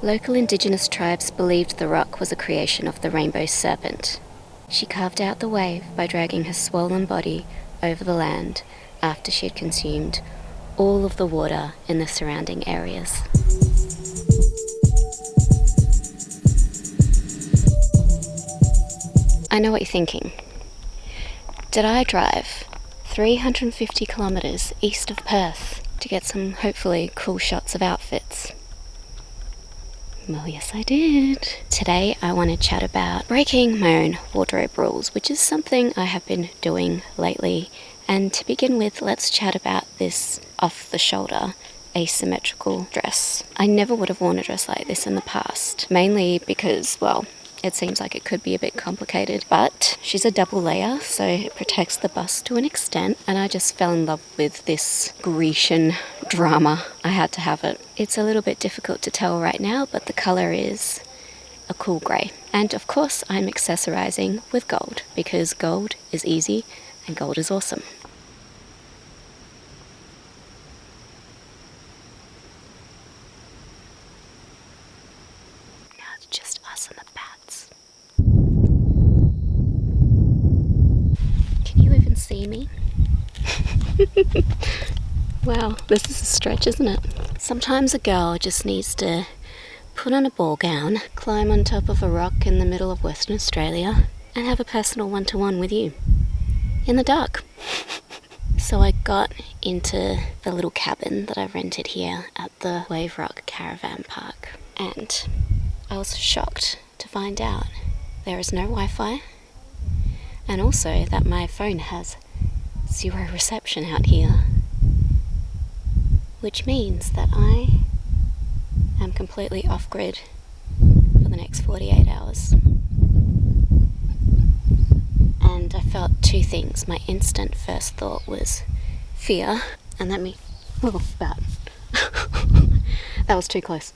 Local indigenous tribes believed the rock was a creation of the rainbow serpent. She carved out the wave by dragging her swollen body over the land after she had consumed all of the water in the surrounding areas. I know what you're thinking. Did I drive 350 kilometres east of Perth to get some hopefully cool shots of outfits? Well, yes I did. Today I want to chat about breaking my own wardrobe rules, which is something I have been doing lately. And to begin with, let's chat about this off-the-shoulder asymmetrical dress. I never would have worn a dress like this in the past, mainly because, well, it seems like it could be a bit complicated, but she's a double layer, so it protects the bust to an extent, and I just fell in love with this Grecian drama. I had to have it. It's a little bit difficult to tell right now, but the colour is a cool grey. And of course I'm accessorising with gold, because gold is easy and gold is awesome. Now it's just us and the bats. Can you even see me? Wow, this is a stretch, isn't it? Sometimes a girl just needs to put on a ball gown, climb on top of a rock in the middle of Western Australia, and have a personal one-to-one with you. In the dark. So I got into the little cabin that I rented here at the Wave Rock Caravan Park, and I was shocked to find out there is no Wi-Fi, and also that my phone has zero reception out here, which means that I am completely off-grid for the next 48 hours. And I felt two things. My instant first thought was fear, and oh, bad. That was too close.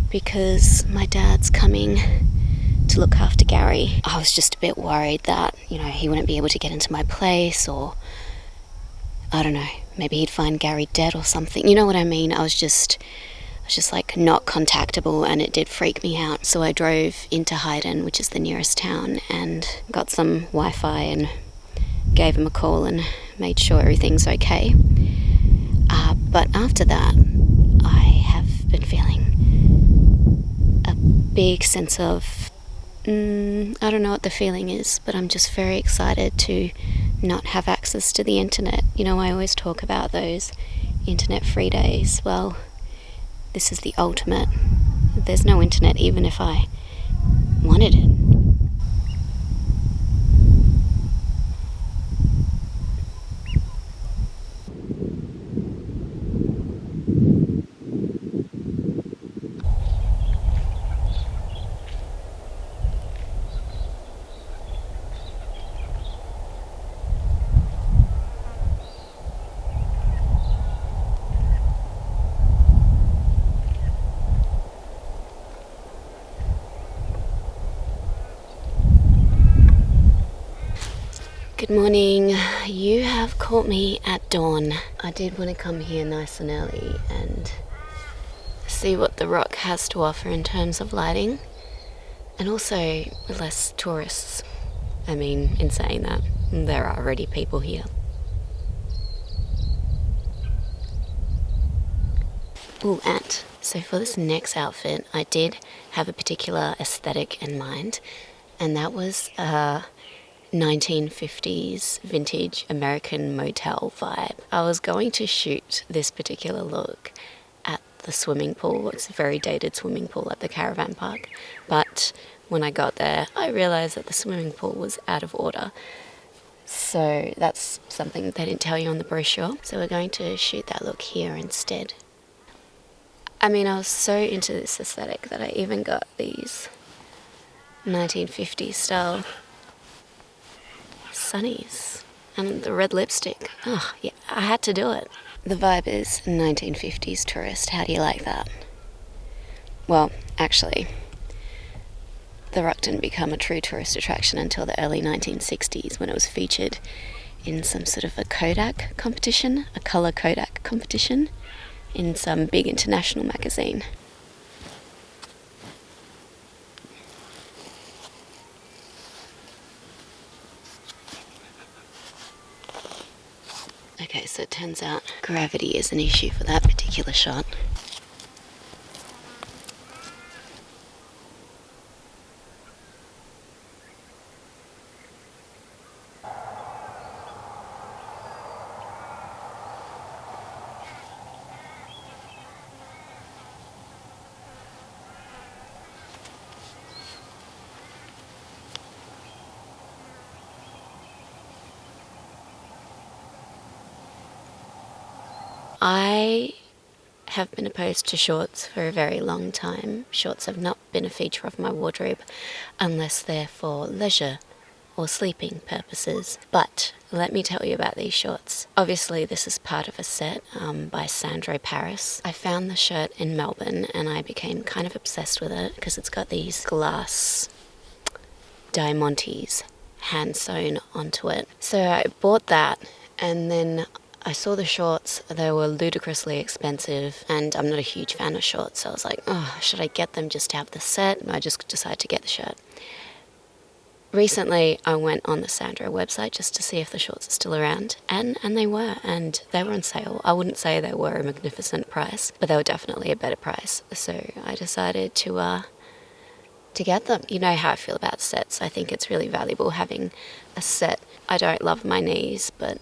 Because my dad's coming to look after Gary. I was just a bit worried that, he wouldn't be able to get into my place, or I don't know, maybe he'd find Gary dead or something. You know what I mean? I was just like not contactable, and it did freak me out. So I drove into Hayden, which is the nearest town, and got some Wi-Fi and gave him a call and made sure everything's okay. But after that, I have been feeling a big sense of, I don't know what the feeling is, but I'm just very excited to not have access to the internet. I always talk about those internet-free days. Well, this is the ultimate. There's no internet even if I wanted it. Good morning. You have caught me at dawn. I did want to come here nice and early and see what the rock has to offer in terms of lighting, and also less tourists. I mean, in saying that, there are already people here. Ooh, and so for this next outfit, I did have a particular aesthetic in mind, and that was 1950s vintage American motel vibe. I was going to shoot this particular look at the swimming pool. It's a very dated swimming pool at the caravan park, but when I got there I realised that the swimming pool was out of order. So that's something they didn't tell you on the brochure, so we're going to shoot that look here instead. I mean, I was so into this aesthetic that I even got these 1950s style sunnies and the red lipstick. Oh, yeah, I had to do it. The vibe is 1950s tourist. How do you like that? Well, actually, the Rock didn't become a true tourist attraction until the early 1960s when it was featured in some sort of a Kodak competition, a colour Kodak competition, in some big international magazine. Okay, so it turns out gravity is an issue for that particular shot. I have been opposed to shorts for a very long time. Shorts have not been a feature of my wardrobe unless they're for leisure or sleeping purposes. But let me tell you about these shorts. Obviously, this is part of a set by Sandro Paris. I found the shirt in Melbourne and I became kind of obsessed with it because it's got these glass diamantes hand sewn onto it. So I bought that, and then I saw the shorts. They were ludicrously expensive, and I'm not a huge fan of shorts, so I was like, oh, should I get them just to have the set? And I just decided to get the shirt. Recently, I went on the Sandro website just to see if the shorts are still around, and they were on sale. I wouldn't say they were a magnificent price, but they were definitely a better price. So I decided to get them. You know how I feel about sets. I think it's really valuable having a set. I don't love my knees, but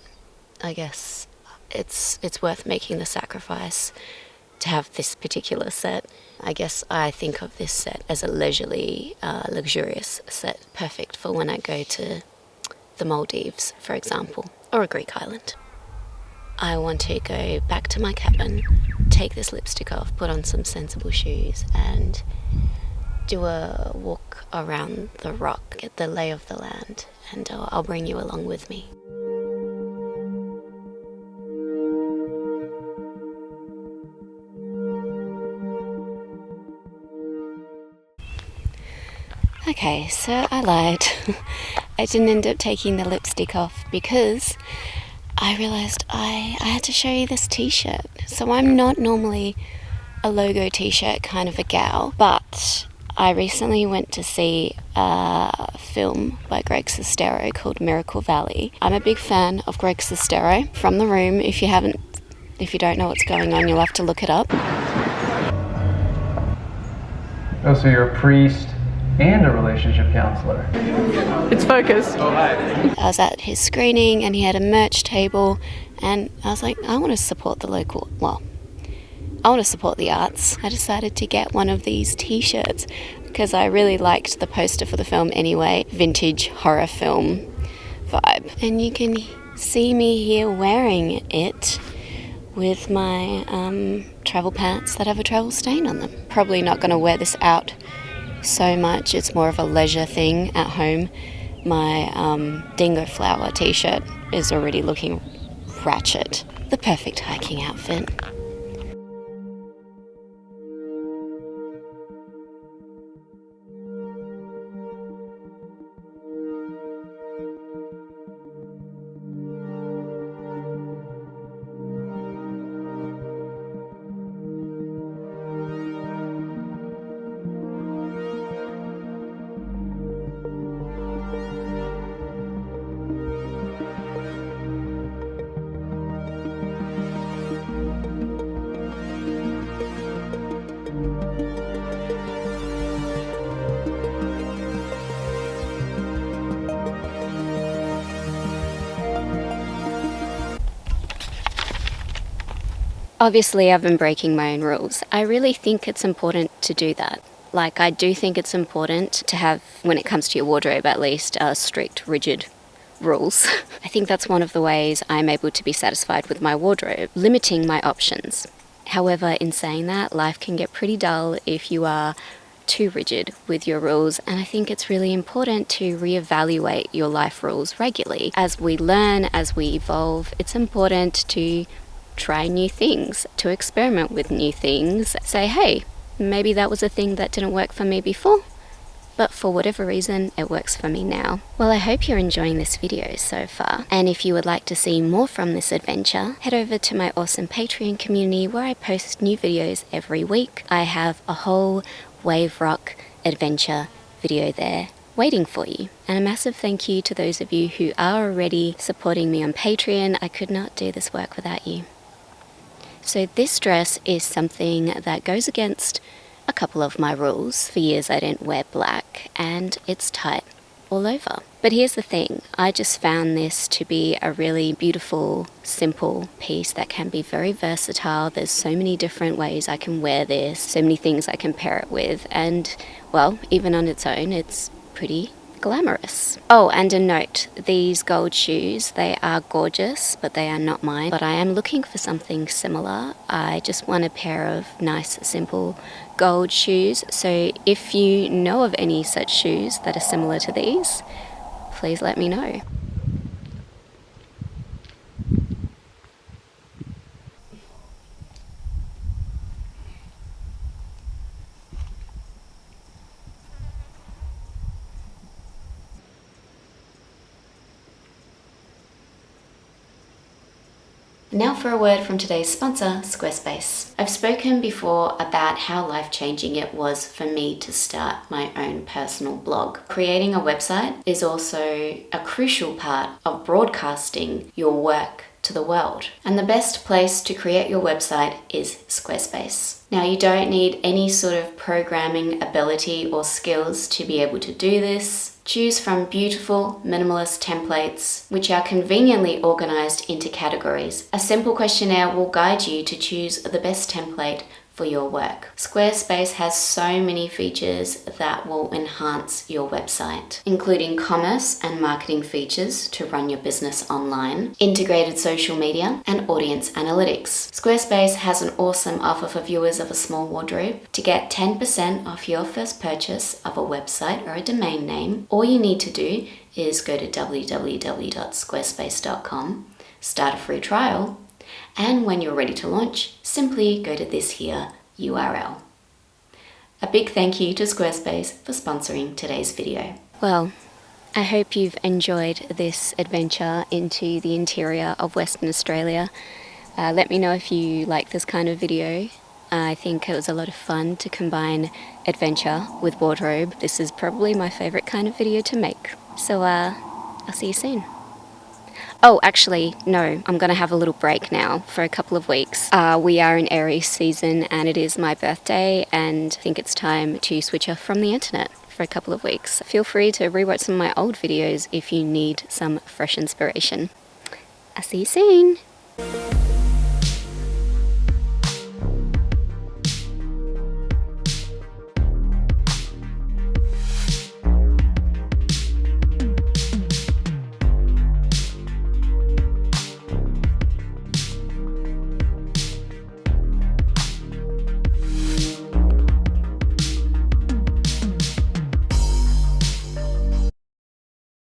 I guess it's worth making the sacrifice to have this particular set. I guess I think of this set as a leisurely, luxurious set, perfect for when I go to the Maldives, for example, or a Greek island. I want to go back to my cabin, take this lipstick off, put on some sensible shoes, and do a walk around the rock, get the lay of the land, and I'll bring you along with me. Okay, so I lied. I didn't end up taking the lipstick off because I realised I had to show you this t-shirt. So I'm not normally a logo t-shirt kind of a gal, but I recently went to see a film by Greg Sestero called Miracle Valley. I'm a big fan of Greg Sestero. From The Room, if you don't know what's going on, you'll have to look it up. Oh, so you're a priest and a relationship counselor. It's focused. I was at his screening and he had a merch table, and I was like, I want to support the arts. I decided to get one of these t-shirts because I really liked the poster for the film anyway, vintage horror film vibe. And you can see me here wearing it with my travel pants that have a travel stain on them. Probably not going to wear this out so much. It's more of a leisure thing at home. My dingo flower t-shirt is already looking ratchet. The perfect hiking outfit. Obviously, I've been breaking my own rules. I really think it's important to do that. Like, I do think it's important to have, when it comes to your wardrobe at least, strict, rigid rules. I think that's one of the ways I'm able to be satisfied with my wardrobe, limiting my options. However, in saying that, life can get pretty dull if you are too rigid with your rules, and I think it's really important to reevaluate your life rules regularly. As we learn, as we evolve, it's important to try new things, to experiment with new things. Say, hey, maybe that was a thing that didn't work for me before, but for whatever reason, it works for me now. Well, I hope you're enjoying this video so far, and if you would like to see more from this adventure, head over to my awesome Patreon community where I post new videos every week. I have a whole wave rock adventure video there waiting for you. And a massive thank you to those of you who are already supporting me on Patreon. I could not do this work without you. So this dress is something that goes against a couple of my rules. For years I didn't wear black, and it's tight all over. But here's the thing, I just found this to be a really beautiful, simple piece that can be very versatile. There's so many different ways I can wear this, so many things I can pair it with, and well, even on its own, it's pretty glamorous. Oh, and a note, these gold shoes, they are gorgeous, but they are not mine. But I am looking for something similar. I just want a pair of nice, simple gold shoes. So if you know of any such shoes that are similar to these, please let me know. Now for a word from today's sponsor, Squarespace. I've spoken before about how life-changing it was for me to start my own personal blog. Creating a website is also a crucial part of broadcasting your work to the world. And the best place to create your website is Squarespace. Now, you don't need any sort of programming ability or skills to be able to do this. Choose from beautiful, minimalist templates, which are conveniently organized into categories. A simple questionnaire will guide you to choose the best template for your work. Squarespace has so many features that will enhance your website, including commerce and marketing features to run your business online, integrated social media, and audience analytics. Squarespace has an awesome offer for viewers of a small wardrobe. To get 10% off your first purchase of a website or a domain name, all you need to do is go to www.squarespace.com, start a free trial, and when you're ready to launch, simply go to this here URL. A big thank you to Squarespace for sponsoring today's video. Well, I hope you've enjoyed this adventure into the interior of Western Australia. Let me know if you like this kind of video. I think it was a lot of fun to combine adventure with wardrobe. This is probably my favorite kind of video to make. So I'll see you soon. Oh, actually, no, I'm going to have a little break now for a couple of weeks. We are in Aries season and it is my birthday, and I think it's time to switch off from the internet for a couple of weeks. Feel free to rewatch some of my old videos if you need some fresh inspiration. I'll see you soon.